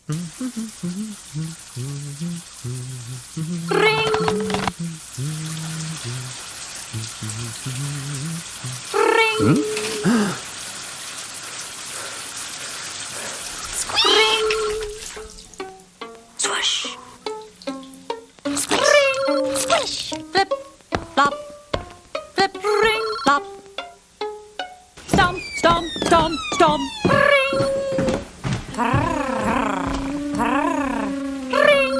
Ring! Ring! Ring! Swish! Ring! Swish! Flip! Flop! Flip! Ring! Flop! Stomp! Stomp! Stomp! Stomp! Ring! Ring!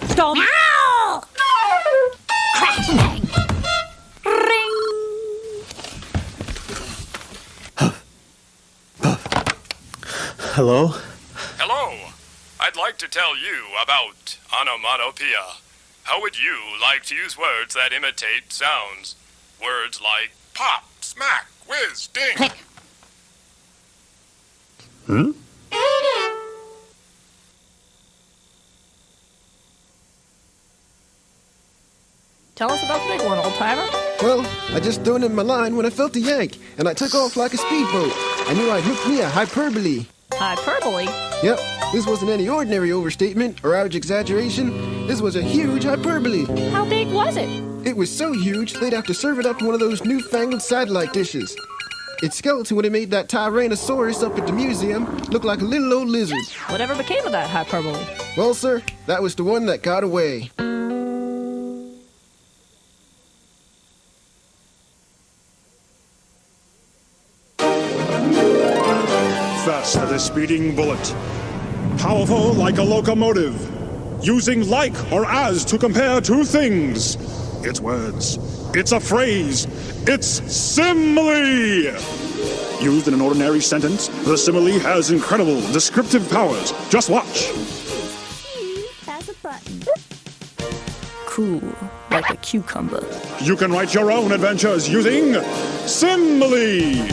Stomp! Ow! Crash! Bang! Ring! Hello? Hello. I'd like to tell you about onomatopoeia. How would you like to use words that imitate sounds? Words like pop, smack, whiz, ding. Click! Hmm? Tell us about the big one, old-timer. Well, I just threw it in my line when I felt a yank, and I took off like a speedboat. I knew I'd hook me a hyperbole. Hyperbole? Yep, this wasn't any ordinary overstatement or average exaggeration. This was a huge hyperbole. How big was it? It was so huge, they'd have to serve it up in one of those newfangled satellite dishes. Its skeleton would have made that Tyrannosaurus up at the museum look like a little old lizard. Whatever became of that hyperbole? Well, sir, that was the one that got away. Fast as a speeding bullet. Powerful like a locomotive. Using like or as to compare two things. It's words. It's a phrase. It's simile! Used in an ordinary sentence, the simile has incredible descriptive powers. Just watch. Has a button. Cool, like a cucumber. You can write your own adventures using simile!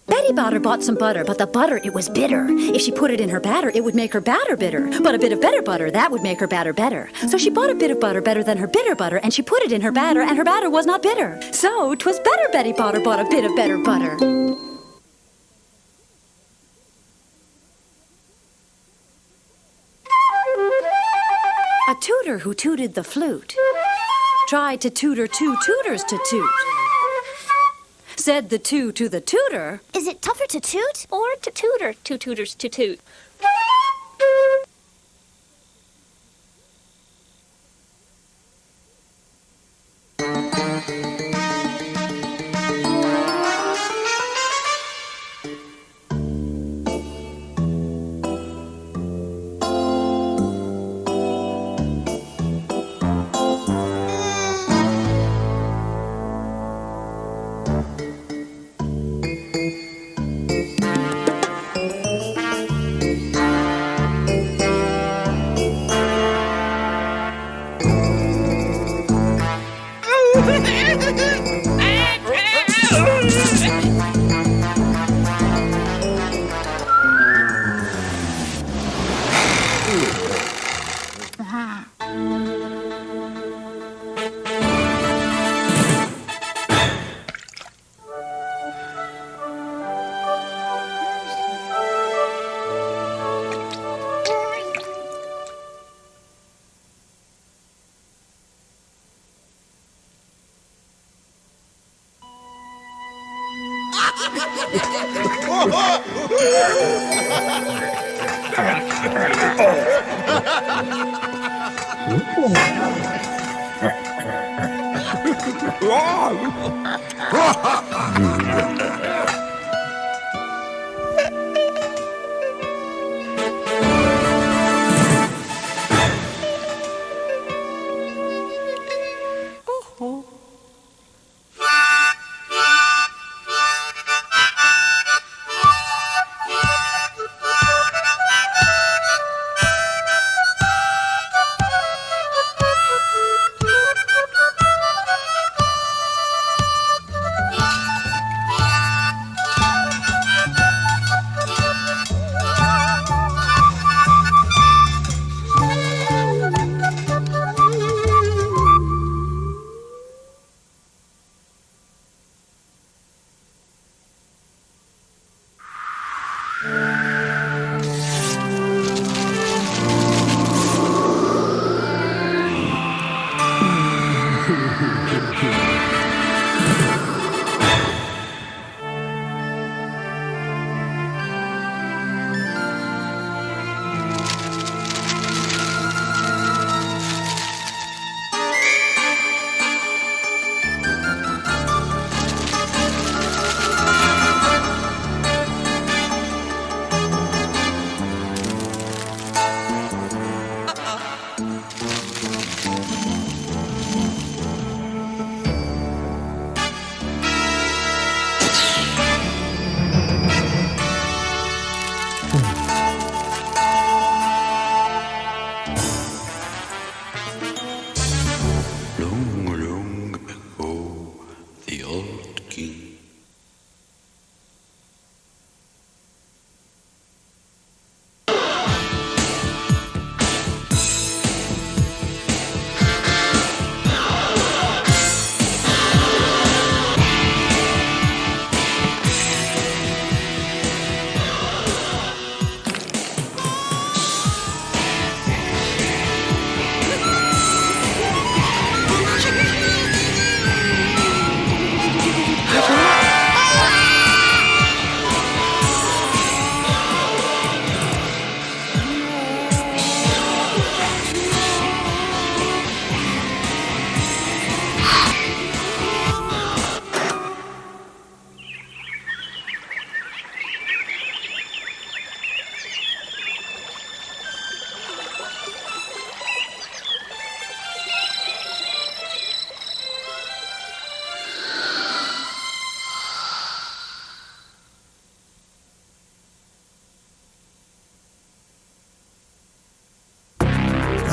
Betty Botter bought some butter, but the butter, it was bitter. If she put it in her batter, it would make her batter bitter. But a bit of better butter, that would make her batter better. So she bought a bit of butter better than her bitter butter, and she put it in her batter, and her batter was not bitter. So 'twas better Betty Botter bought a bit of better butter. A tutor who tooted the flute tried to tutor two tutors to toot. Said the two to the tutor, Is it tougher to toot? Or to tutor, two tutors to toot.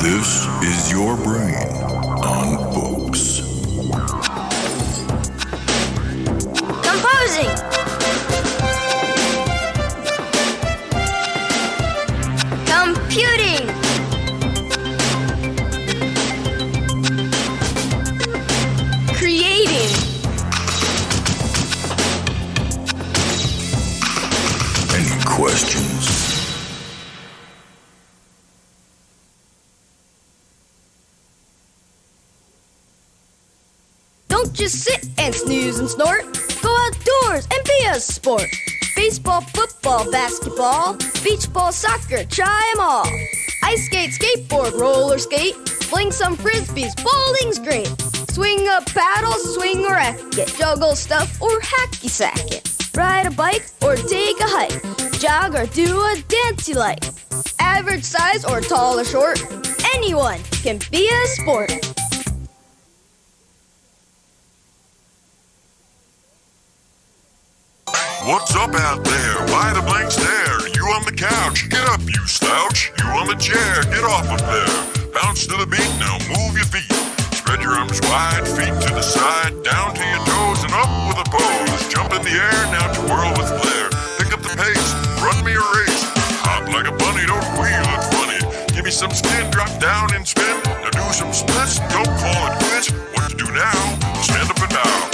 This is your brain on books. Composing. Computing. Creating. Any questions? Don't just sit and snooze and snort. Go outdoors and be a sport. Baseball, football, basketball, beach ball, soccer, try 'em all. Ice skate, skateboard, roller skate, fling some frisbees, bowling's great. Swing a paddle, swing a racket, juggle stuff or hacky sack it. Ride a bike or take a hike, jog or do a dance you like. Average size or tall or short, anyone can be a sport. What's up out there? Why the blank stare? You on the couch, get up, you slouch. You on the chair, get off of there. Bounce to the beat, now move your feet. Spread your arms wide, feet to the side, down to your toes and up with a pose. Jump in the air, now twirl with flair. Pick up the pace, run me a race. Hop like a bunny, don't wheel it funny. Give me some skin, drop down and spin. Now do some splits, don't call it quits. What to do now? Stand up and bow.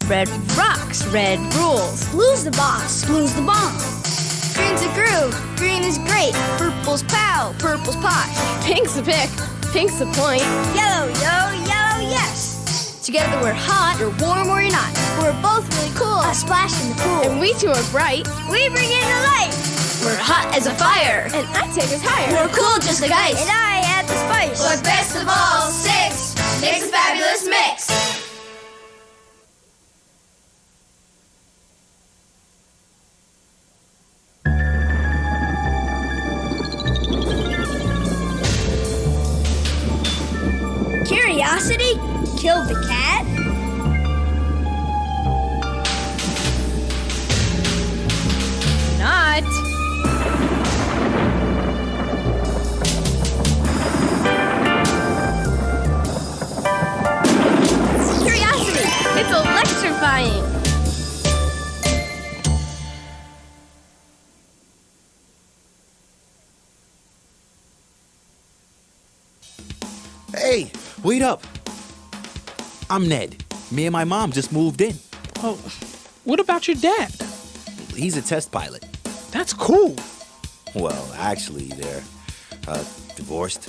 Red rocks, red rules. Blue's the boss, blue's the bomb. Green's a groove, green is great. Purple's pow, purple's posh. Pink's the pick, pink's the point. Yellow, yellow, yes. Together we're hot, you're warm or you're not. We're both really cool, a splash in the pool. And we two are bright, we bring in the light. We're hot as a fire, and I take us higher. We're cool just like ice, and I add the spice. But best of all, 6 makes a fabulous mix. Curiosity killed the cat? Not. Curiosity! It's electrifying! Hey, wait up. I'm Ned. Me and my mom just moved in. Oh, what about your dad? He's a test pilot. That's cool. Well, actually, they're divorced.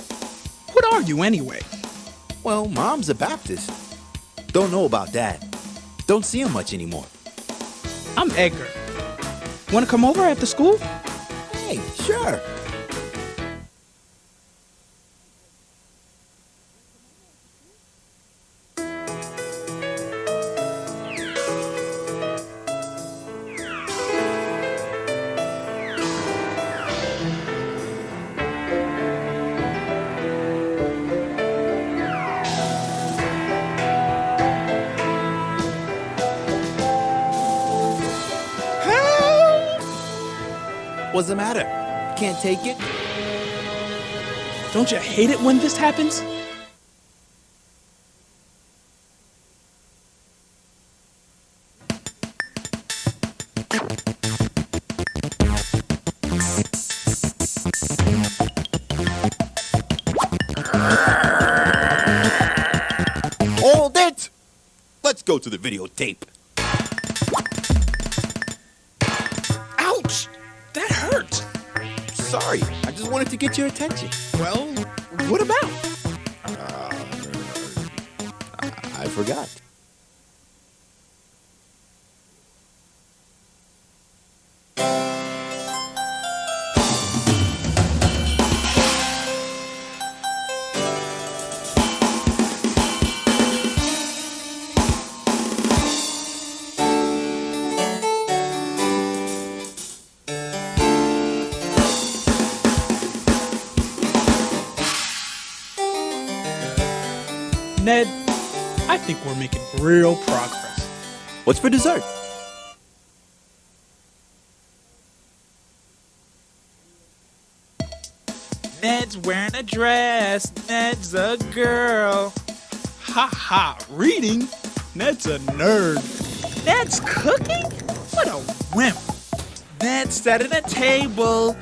What are you anyway? Well, Mom's a Baptist. Don't know about Dad. Don't see him much anymore. I'm Edgar. Want to come over after school? Hey, sure. What's the matter? Can't take it? Don't you hate it when this happens? Hold it! Let's go to the videotape. Ouch! That hurt. Sorry, I just wanted to get your attention. Well, what about? I forgot. Ned, I think we're making real progress. What's for dessert? Ned's wearing a dress. Ned's a girl. Ha ha, reading? Ned's a nerd. Ned's cooking? What a wimp. Ned's setting a table.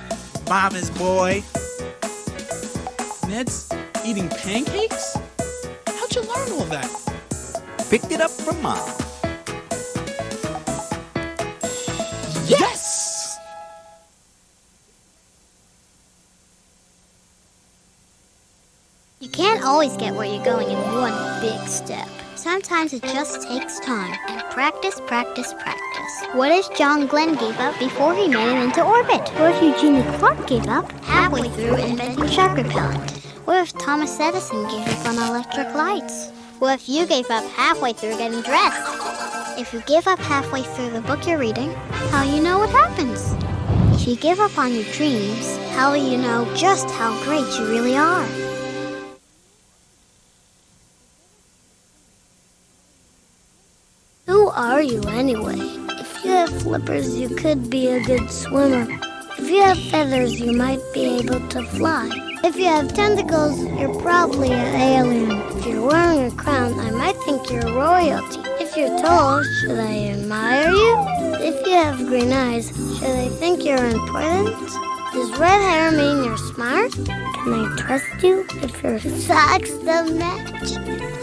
Mama's boy. Ned's eating pancakes? How'd you learn all that? Picked it up from Mom. Yes! You can't always get where you're going in one big step. Sometimes it just takes time and practice, practice, practice. What if John Glenn gave up before he made it into orbit? What if Eugenie Clark gave up halfway through inventing shark repellent? What if Thomas Edison gave up on electric lights? What if you gave up halfway through getting dressed? If you give up halfway through the book you're reading, how will you know what happens? If you give up on your dreams, how will you know just how great you really are? Who are you anyway? If you have flippers, you could be a good swimmer. If you have feathers, you might be able to fly. If you have tentacles, you're probably an alien. If you're wearing a crown, I might think you're royalty. If you're tall, should I admire you? If you have green eyes, should I think you're important? Does red hair mean you're smart? Can I trust you if your socks don't match?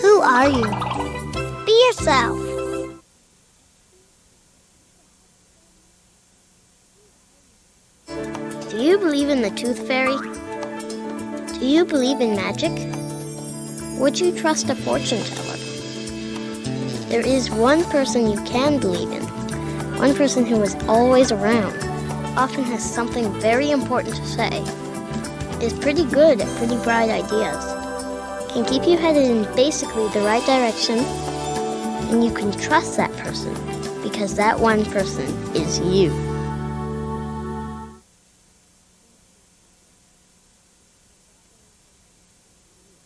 Who are you? Be yourself. Do you believe in the Tooth Fairy? Do you believe in magic? Would you trust a fortune teller? There is one person you can believe in. One person who is always around, often has something very important to say, is pretty good at pretty bright ideas, can keep you headed in basically the right direction, and you can trust that person because that one person is you.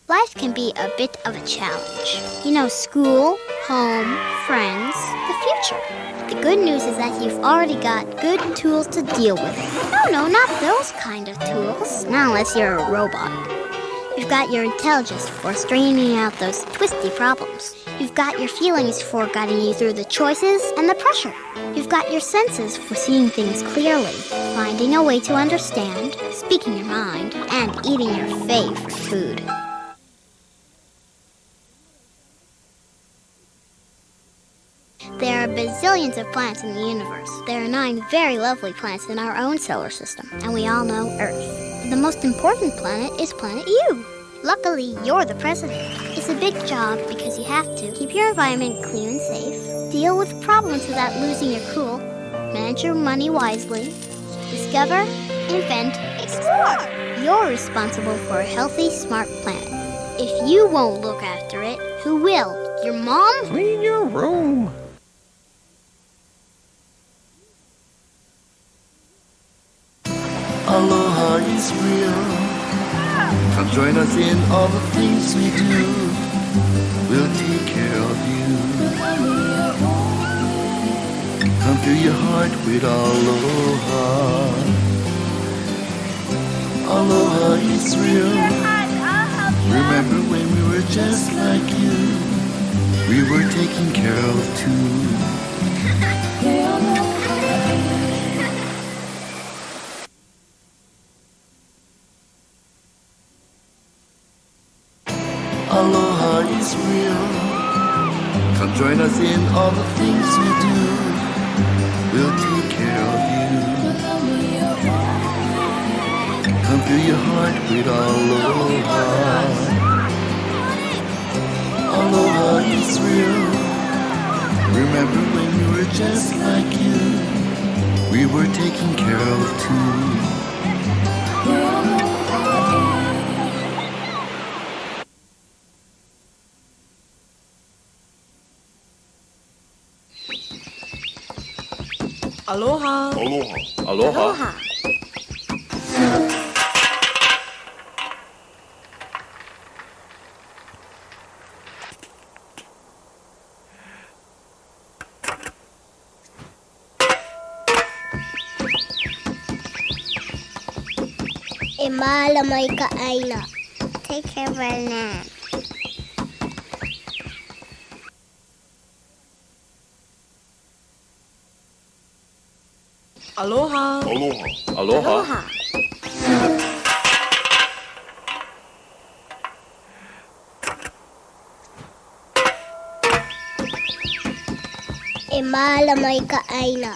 Life can be a bit of a challenge. You know, school, home, friends, the future. The good news is that you've already got good tools to deal with it. No, not those kind of tools. Not unless you're a robot. You've got your intelligence for straightening out those twisty problems. You've got your feelings for guiding you through the choices and the pressure. You've got your senses for seeing things clearly, finding a way to understand, speaking your mind, and eating your favorite food. There are bazillions of planets in the universe. There are 9 very lovely planets in our own solar system, and we all know Earth. But the most important planet is planet U. Luckily, you're the president. It's a big job because you have to keep your environment clean and safe, deal with problems without losing your cool, manage your money wisely, discover, invent, explore. You're responsible for a healthy, smart planet. If you won't look after it, who will? Your mom? Clean your room. Aloha is real. Come join us in all the things we do. We'll take care of you. Come fill your heart with aloha. Aloha is real. Remember when we were just like you? We were taken care of too. Aloha is real. Come join us in all the things we do. We'll take care of you. Come fill your heart with aloha. Aloha is real. Remember when we were just like you? We were taken care of too. Aloha. Aloha. Aloha. Imala may kaaina. Take care of our land. Aloha. Aloha. Aloha. Imala may kaaina.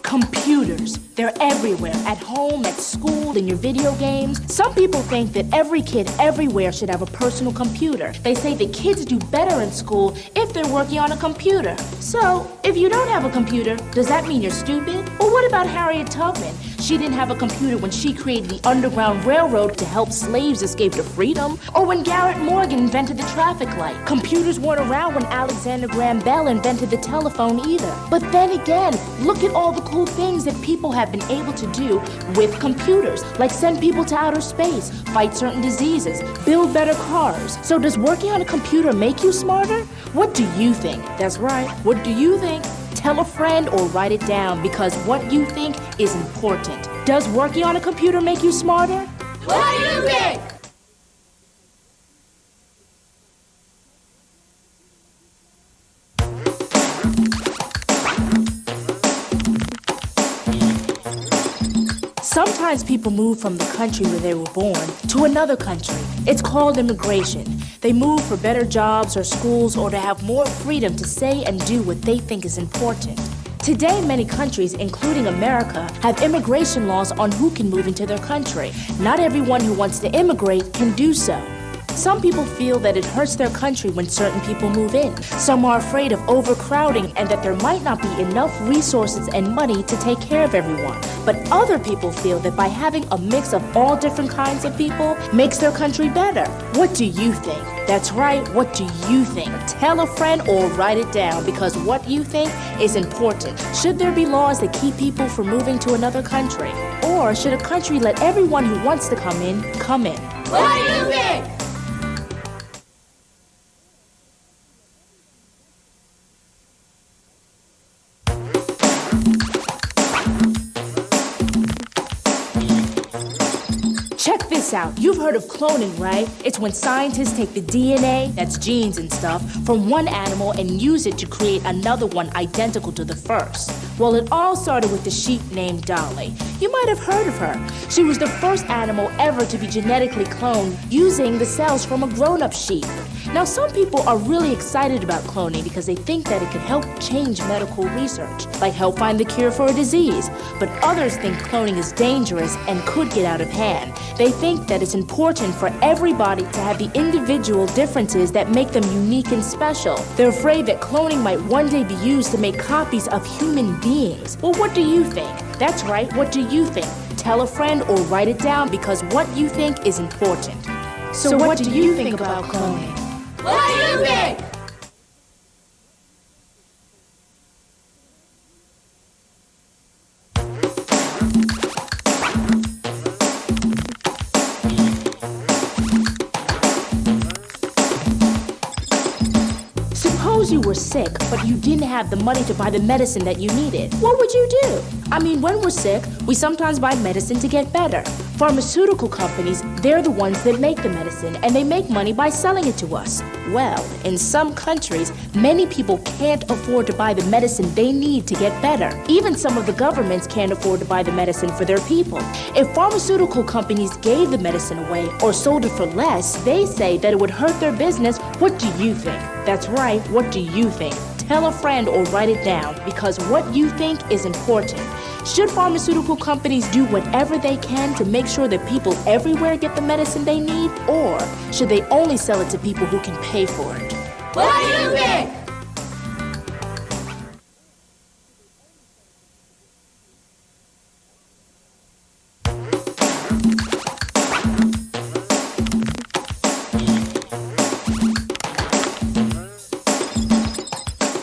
Computers. They're everywhere, at home, at school, in your video games. Some people think that every kid everywhere should have a personal computer. They say that kids do better in school if they're working on a computer. So, if you don't have a computer, does that mean you're stupid? Or what about Harriet Tubman? She didn't have a computer when she created the Underground Railroad to help slaves escape to freedom. Or when Garrett Morgan invented the traffic light. Computers weren't around when Alexander Graham Bell invented the telephone either. But then again, look at all the cool things that people have been able to do with computers, like send people to outer space, fight certain diseases, build better cars. So does working on a computer make you smarter? What do you think? That's right. What do you think? Tell a friend or write it down, because what you think is important. Does working on a computer make you smarter? What do you think? Sometimes people move from the country where they were born to another country. It's called immigration. They move for better jobs or schools or to have more freedom to say and do what they think is important. Today, many countries, including America, have immigration laws on who can move into their country. Not everyone who wants to immigrate can do so. Some people feel that it hurts their country when certain people move in. Some are afraid of overcrowding and that there might not be enough resources and money to take care of everyone. But other people feel that by having a mix of all different kinds of people makes their country better. What do you think? That's right, what do you think? Tell a friend or write it down, because what you think is important. Should there be laws that keep people from moving to another country? Or should a country let everyone who wants to come in, come in? What do you think? Check this out. You've heard of cloning, right? It's when scientists take the DNA, that's genes and stuff, from one animal and use it to create another one identical to the first. Well, it all started with the sheep named Dolly. You might have heard of her. She was the first animal ever to be genetically cloned using the cells from a grown-up sheep. Now, some people are really excited about cloning because they think that it could help change medical research, like help find the cure for a disease. But others think cloning is dangerous and could get out of hand. They think that it's important for everybody to have the individual differences that make them unique and special. They're afraid that cloning might one day be used to make copies of human beings. Well, what do you think? That's right, what do you think? Tell a friend or write it down because what you think is important. So what do you think about cloning? What do you think? Suppose you were sick, but you didn't have the money to buy the medicine that you needed. What would you do? I mean, when we're sick, we sometimes buy medicine to get better. Pharmaceutical companies, they're the ones that make the medicine, and they make money by selling it to us. Well, in some countries, many people can't afford to buy the medicine they need to get better. Even some of the governments can't afford to buy the medicine for their people. If pharmaceutical companies gave the medicine away or sold it for less, they say that it would hurt their business. What do you think? That's right, what do you think? Tell a friend or write it down because what you think is important. Should pharmaceutical companies do whatever they can to make sure that people everywhere get the medicine they need? Or should they only sell it to people who can pay for it? What do you think?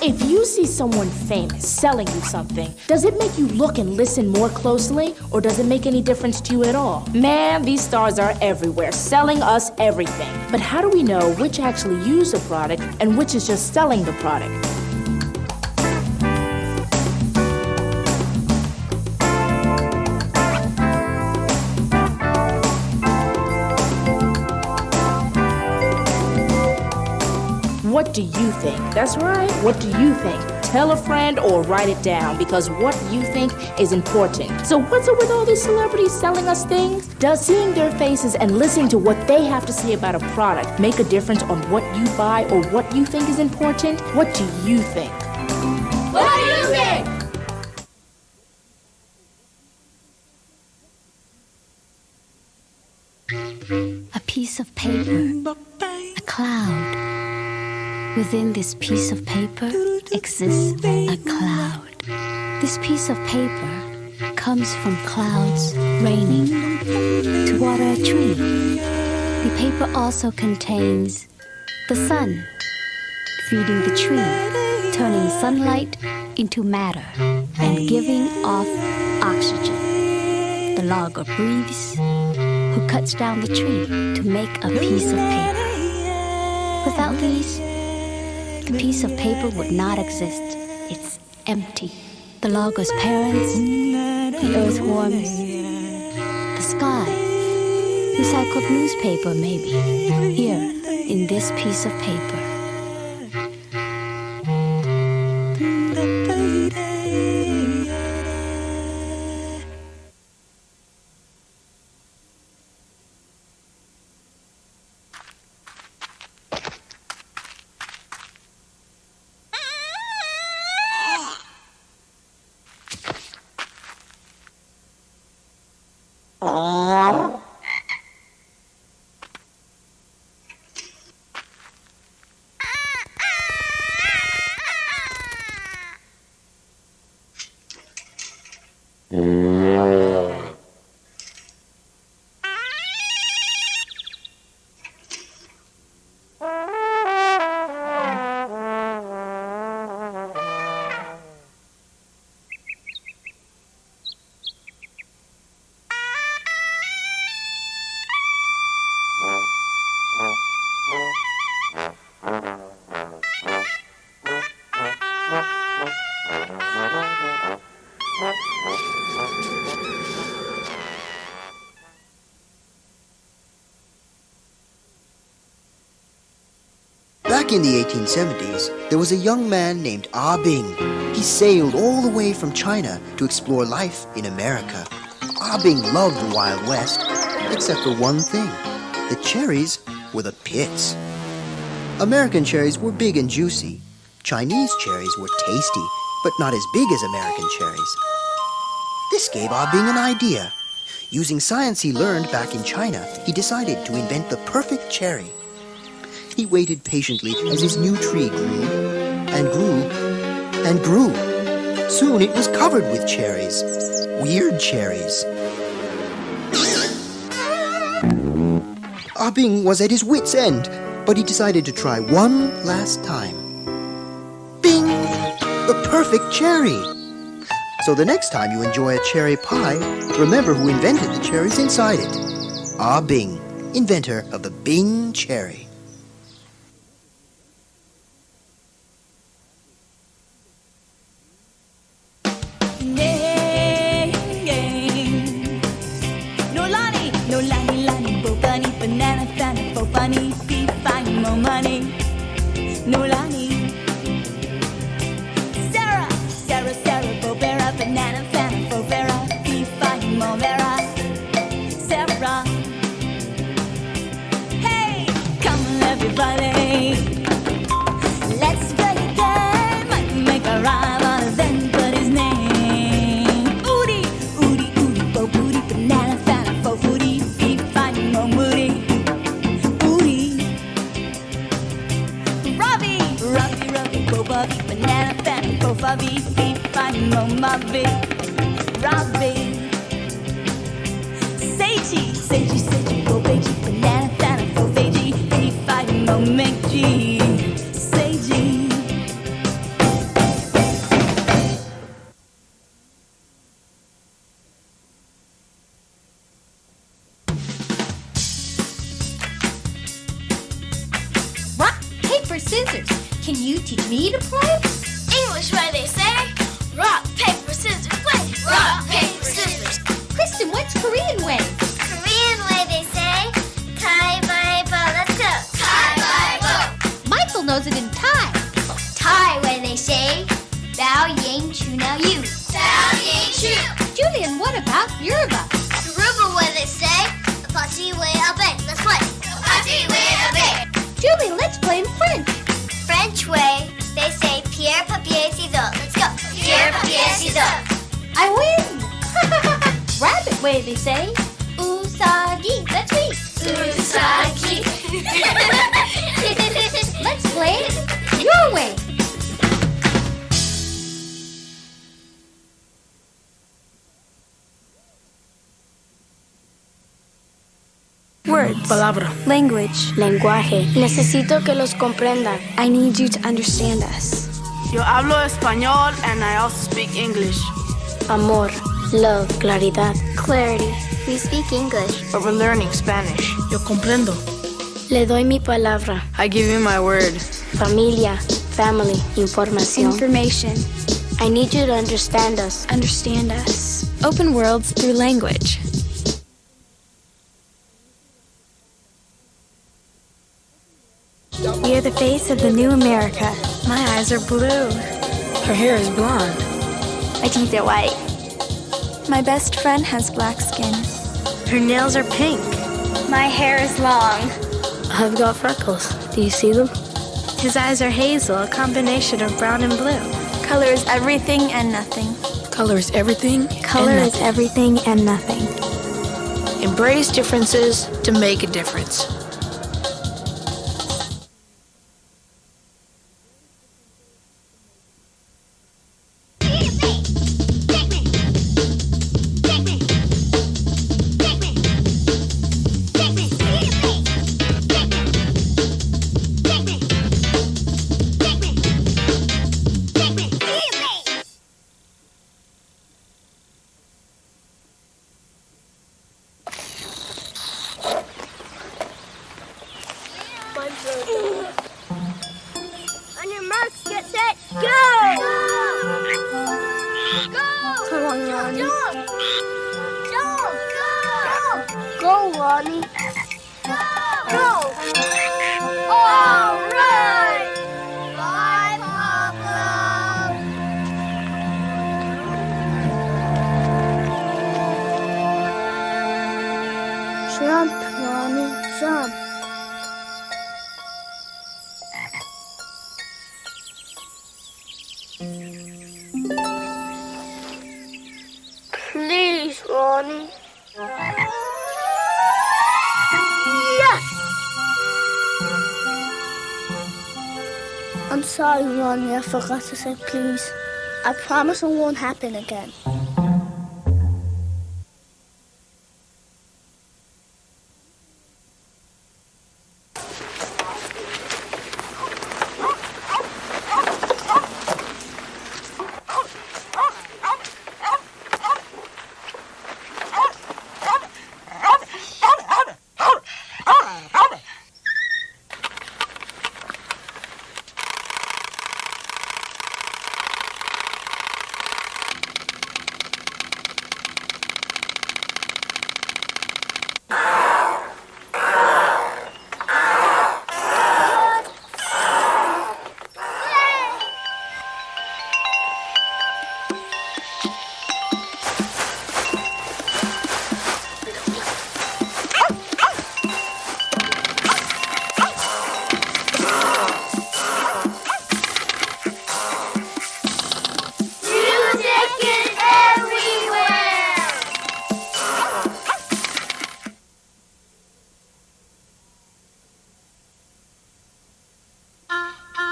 If you see someone famous selling you something, does it make you look and listen more closely, or does it make any difference to you at all? Man, these stars are everywhere, selling us everything. But how do we know which actually use the product and which is just selling the product? What do you think? That's right. What do you think? Tell a friend or write it down because what you think is important. So what's up with all these celebrities selling us things? Does seeing their faces and listening to what they have to say about a product make a difference on what you buy or what you think is important? What do you think? What do you think? A piece of paper, a cloud. Within this piece of paper exists a cloud. This piece of paper comes from clouds raining to water a tree. The paper also contains the sun, feeding the tree, turning sunlight into matter and giving off oxygen. The logger breathes, who cuts down the tree to make a piece of paper. Without these, the piece of paper would not exist. It's empty. The logger's parents, the earthworms, the sky, recycled newspaper maybe, here in this piece of paper. Back Back in the 1870s, there was a young man named Ah Bing. He sailed all the way from China to explore life in America. Ah Bing loved the Wild West, except for one thing. The cherries were the pits. American cherries were big and juicy. Chinese cherries were tasty, but not as big as American cherries. This gave Ah Bing an idea. Using science he learned back in China, he decided to invent the perfect cherry. He waited patiently as his new tree grew and grew and grew. Soon it was covered with cherries. Weird cherries. Ah Bing was at his wit's end, but he decided to try one last time. Bing! The perfect cherry! So the next time you enjoy a cherry pie, remember who invented the cherries inside it. Ah Bing, inventor of the Bing cherry. Can you teach me to play? English where they say, rock, paper, scissors, play. Rock, paper, scissors. Kristen, what's Korean way? Korean way they say, Thai, bye, bo, let's go. Thai, bye, bo. Michael knows it in Thai. Thai way they say, Bao Yang Chu now you. Bao Yang Chu. Julian, what about Yoruba? Yoruba way they say, Party way a bit. Let's play. Party way a bit. Julian, let's play in French. French way, they say pierre, papier, ciseaux. Let's go. Pierre, papier, ciseaux. I win. Rabbit way, they say usagi. Let's read. Usagi. Let's play your way. Words. Palabra. Language. Lenguaje. Necesito que los comprendan. I need you to understand us. Yo hablo español and I also speak English. Amor. Love. Claridad. Clarity. We speak English. But we're learning Spanish. Yo comprendo. Le doy mi palabra. I give you my word. Familia. Family. Información. Information. I need you to understand us. Understand us. Open worlds through language. We are the face of the new America. My eyes are blue. Her hair is blonde. My teeth are white. My best friend has black skin. Her nails are pink. My hair is long. I've got freckles. Do you see them? His eyes are hazel, a combination of brown and blue. Color is everything and nothing. Color is everything. Color is everything and nothing. Embrace differences to make a difference. On your marks, get set, go! Go! Come on, Lonnie. Jump! Go! Go, Lonnie. Go! All right! Please, Ronnie. Yes! I'm sorry, Ronnie. I forgot to say please. I promise it won't happen again.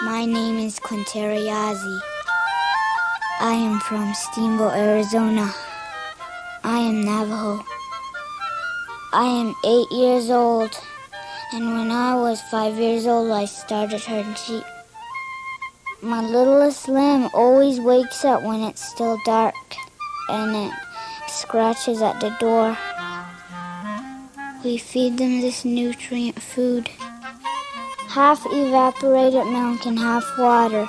My name is Quinteriazi. I am from Steamboat, Arizona. I am Navajo. I am 8 years old, and when I was 5 years old, I started herding sheep. My littlest lamb always wakes up when it's still dark, and it scratches at the door. We feed them this nutrient food. Half evaporated milk and half water.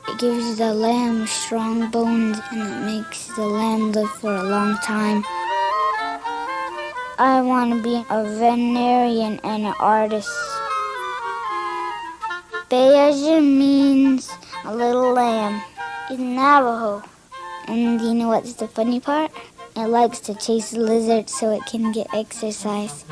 It gives the lamb strong bones and it makes the lamb live for a long time. I want to be a veterinarian and an artist. Beaja means a little lamb in Navajo. And do you know what's the funny part? It likes to chase lizards so it can get exercise.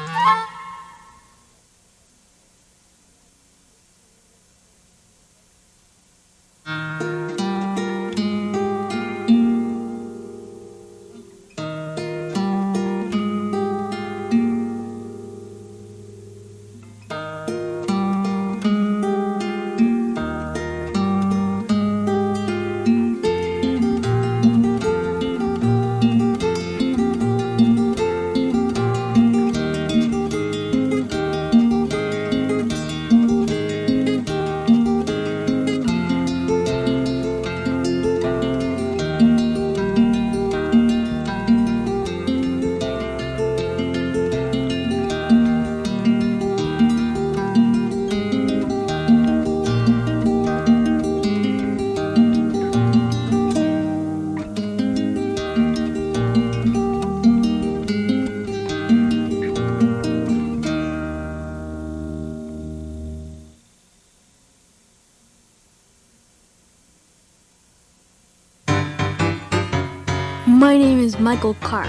My name is Michael Carr.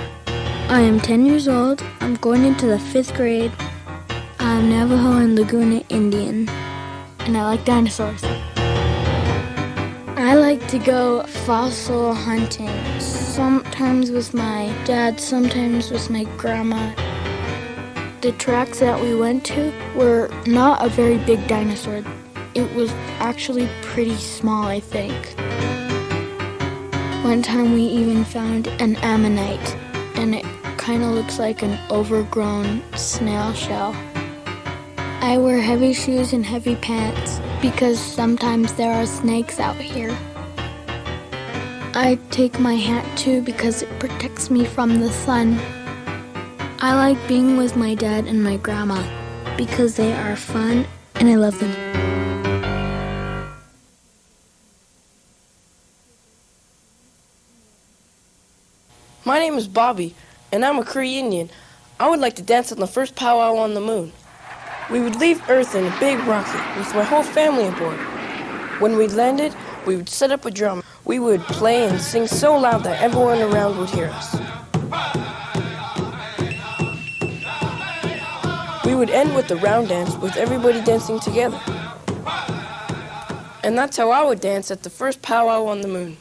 I am 10 years old. I'm going into the 5th grade. I'm Navajo and Laguna Indian, and I like dinosaurs. I like to go fossil hunting, sometimes with my dad, sometimes with my grandma. The tracks that we went to were not a very big dinosaur. It was actually pretty small, I think. One time we even found an ammonite, and it kind of looks like an overgrown snail shell. I wear heavy shoes and heavy pants because sometimes there are snakes out here. I take my hat too because it protects me from the sun. I like being with my dad and my grandma because they are fun and I love them. My name is Bobby, and I'm a Cree Indian. I would like to dance on the first powwow on the moon. We would leave Earth in a big rocket with my whole family aboard. When we landed, we would set up a drum. We would play and sing so loud that everyone around would hear us. We would end with the round dance with everybody dancing together. And that's how I would dance at the first powwow on the moon.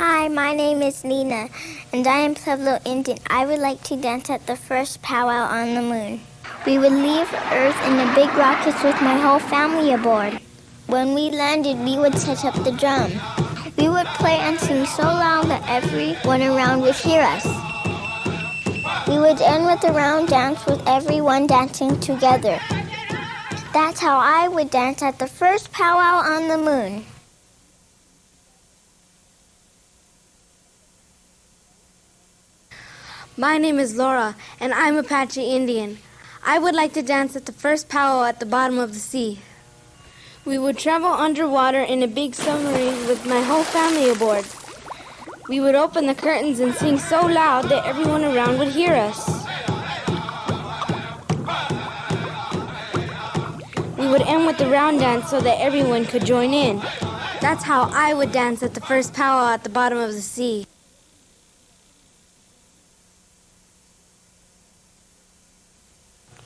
Hi, my name is Nina, and I am Pueblo Indian. I would like to dance at the first powwow on the moon. We would leave Earth in the big rockets with my whole family aboard. When we landed, we would set up the drum. We would play and sing so loud that everyone around would hear us. We would end with a round dance with everyone dancing together. That's how I would dance at the first powwow on the moon. My name is Laura, and I'm Apache Indian. I would like to dance at the first powwow at the bottom of the sea. We would travel underwater in a big submarine with my whole family aboard. We would open the curtains and sing so loud that everyone around would hear us. We would end with the round dance so that everyone could join in. That's how I would dance at the first powwow at the bottom of the sea.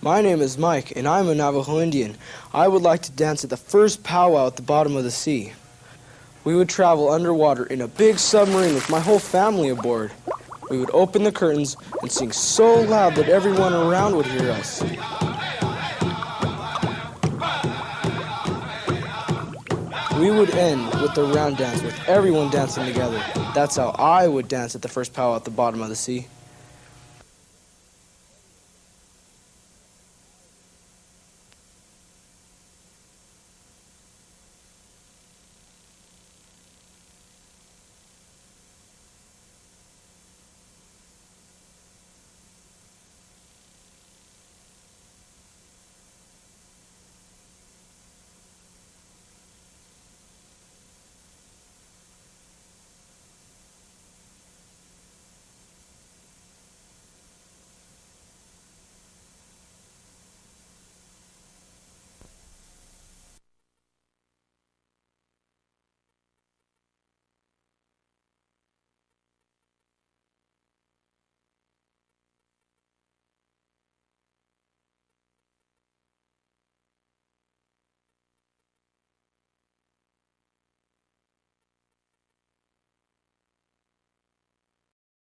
My name is Mike, and I'm a Navajo Indian. I would like to dance at the first powwow at the bottom of the sea. We would travel underwater in a big submarine with my whole family aboard. We would open the curtains and sing so loud that everyone around would hear us. We would end with the round dance with everyone dancing together. That's how I would dance at the first powwow at the bottom of the sea.